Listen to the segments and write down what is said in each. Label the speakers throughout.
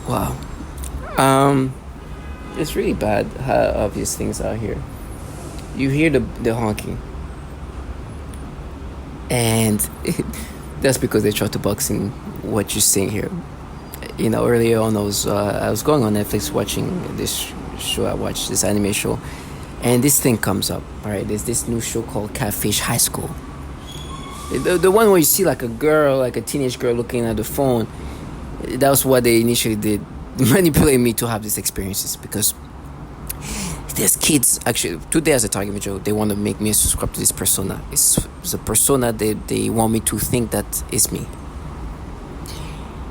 Speaker 1: Wow. Um, it's really bad how obvious things are here. You hear the honking, and that's because they try to box in what you're seeing here. Earlier on, I was going on Netflix watching this show. I watched this anime show, and this thing comes up. All right, there's this new show called Catfish High School. The one where you see like a girl, like a teenage girl, looking at the phone. That was what they initially did, manipulate me to have these experiences because there's kids. Actually, today as a target video, they want to make me subscribe to this persona. It's a persona they want me to think that is me,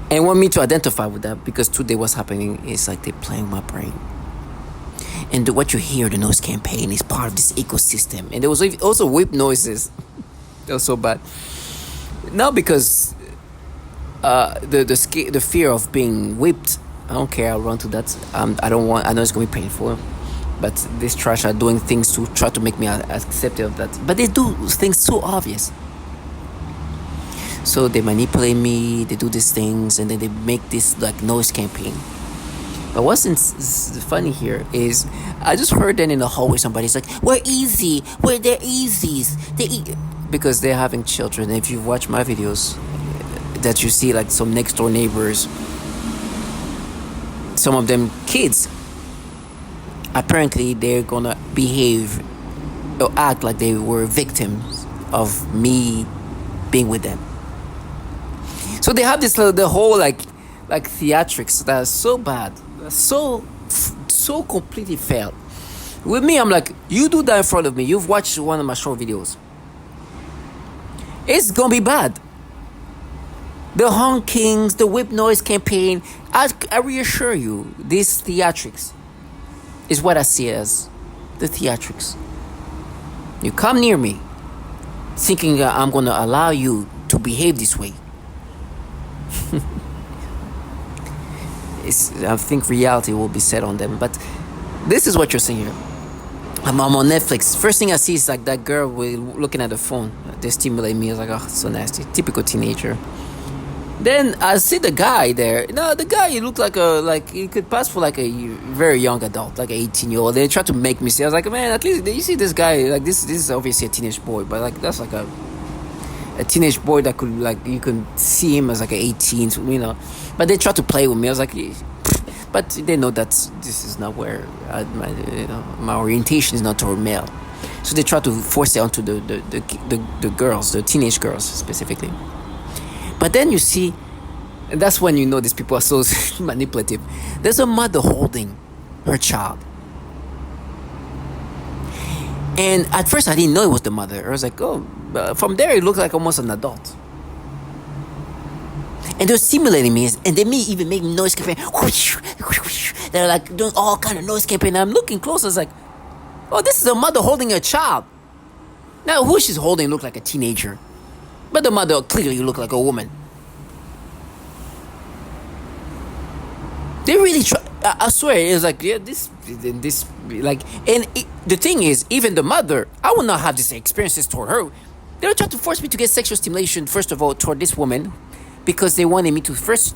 Speaker 1: and want me to identify with that because today what's happening is like they're playing my brain. And what you hear, the noise campaign, is part of this ecosystem. And there was also whip noises. That was so bad. Now because the fear of being whipped, I don't care. I'll run to that. I don't want. I know it's gonna be painful, but this trash are doing things to try to make me accepting of that. But they do things so obvious. So they manipulate me. They do these things, and then they make this like noise campaign. But what's funny here is I just heard that in the hallway somebody's like, "We're easy. They're easies. Because they're having children." If you watch my videos, that you see like some next door neighbors, some of them kids, apparently they're gonna behave or act like they were victims of me being with them. So they have the whole like theatrics that is so bad, so completely failed. With me, I'm like, you do that in front of me. You've watched one of my short videos. It's gonna be bad. The honkings, the whip noise campaign. I reassure you, these theatrics is what I see as the theatrics. You come near me, thinking I'm gonna allow you to behave this way. I think reality will be set on them. But this is what you're seeing here. I'm on Netflix. First thing I see is like that girl looking at the phone. They stimulate me. I was like, oh, it's so nasty. Typical teenager. Then I see the guy there. No, the guy, he looked like he could pass for like a very young adult, like an 18-year-old. They tried to make me see. I was like, man, at least you see this guy, like this is obviously a teenage boy, but like that's like a teenage boy that could, like, you can see him as like an 18, But they tried to play with me. I was like, but they know that this is not where my orientation is not toward male. So they try to force it onto the girls, the teenage girls specifically. But then you see, and that's when you know these people are so manipulative. There's a mother holding her child. And at first I didn't know it was the mother. I was like, oh, from there it looked like almost an adult. And they're stimulating me, and they may even make noise campaign. They're like doing all kind of noise campaign. And I'm looking closer, it's like, oh, this is a mother holding a child. Now who she's holding looked like a teenager, but the mother clearly looked like a woman. They really try. I swear, it was like, yeah, this, like, and the thing is, even the mother, I will not have these experiences toward her. They were trying to force me to get sexual stimulation, first of all, toward this woman, because they wanted me to first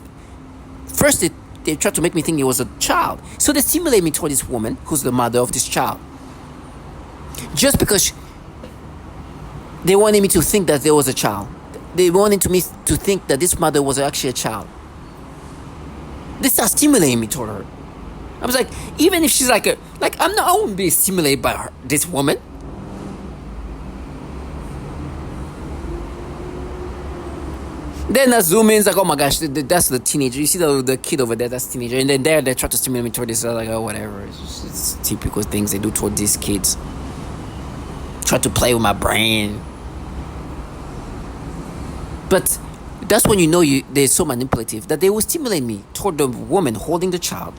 Speaker 1: they tried to make me think it was a child. So they stimulate me toward this woman, who's the mother of this child. Just because they wanted me to think that there was a child. They wanted me to think that this mother was actually a child. They start stimulating me toward her. I was like, even if she's I won't be stimulated by her, this woman. Then I zoom in, it's like, oh my gosh, that's the teenager. You see the kid over there, that's the teenager. And then they try to stimulate me toward this. I was like, oh, whatever. It's typical things they do toward these kids. Try to play with my brain. But that's when you know they're so manipulative that they will stimulate me toward the woman holding the child.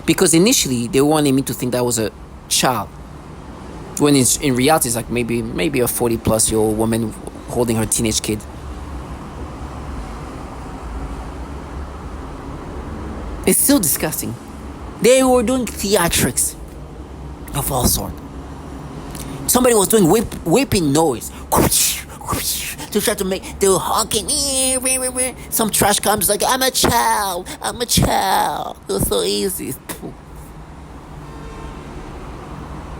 Speaker 1: Because initially, they wanted me to think that was a child. When in reality, it's like maybe a 40-plus-year-old woman holding her teenage kid. It's still disgusting. They were doing theatrics of all sorts. Somebody was doing whipping noise. to try to make, they're honking. Some trash comes like, I'm a child. It was so easy.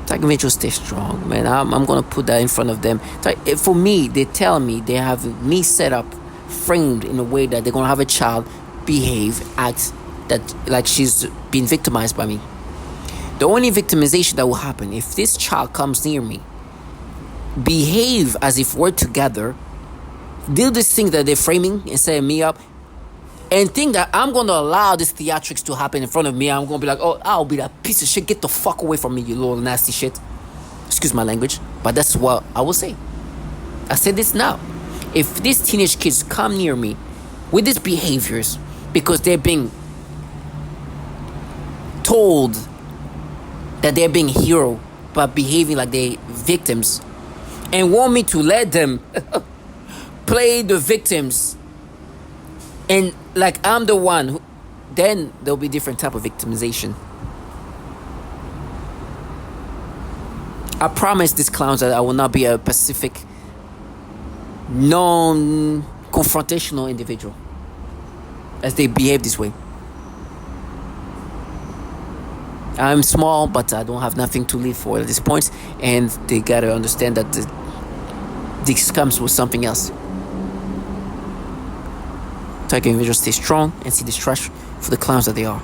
Speaker 1: Like, me just stay strong, man. I'm gonna put that in front of them. Like, for me, they tell me they have me set up, framed in a way that they're gonna have a child behave, act that like she's been victimized by me. The only victimization that will happen if this child comes near me, behave as if we're together, do this thing that they're framing and setting me up, and think that I'm going to allow this theatrics to happen in front of me. I'm going to be like, oh, I'll be that piece of shit. Get the fuck away from me, you little nasty shit. Excuse my language, but that's what I will say. I said this now. If these teenage kids come near me with these behaviors because they're being told that they're being hero but behaving like they victims, and want me to let them play the victims and like I'm the one who, then there'll be different type of victimization. I promise these clowns that I will not be a pacific, non-confrontational individual as they behave this way. I'm small, but I don't have nothing to live for at this point, and they gotta understand that this comes with something else. So I can just stay strong and see this trash for the clowns that they are.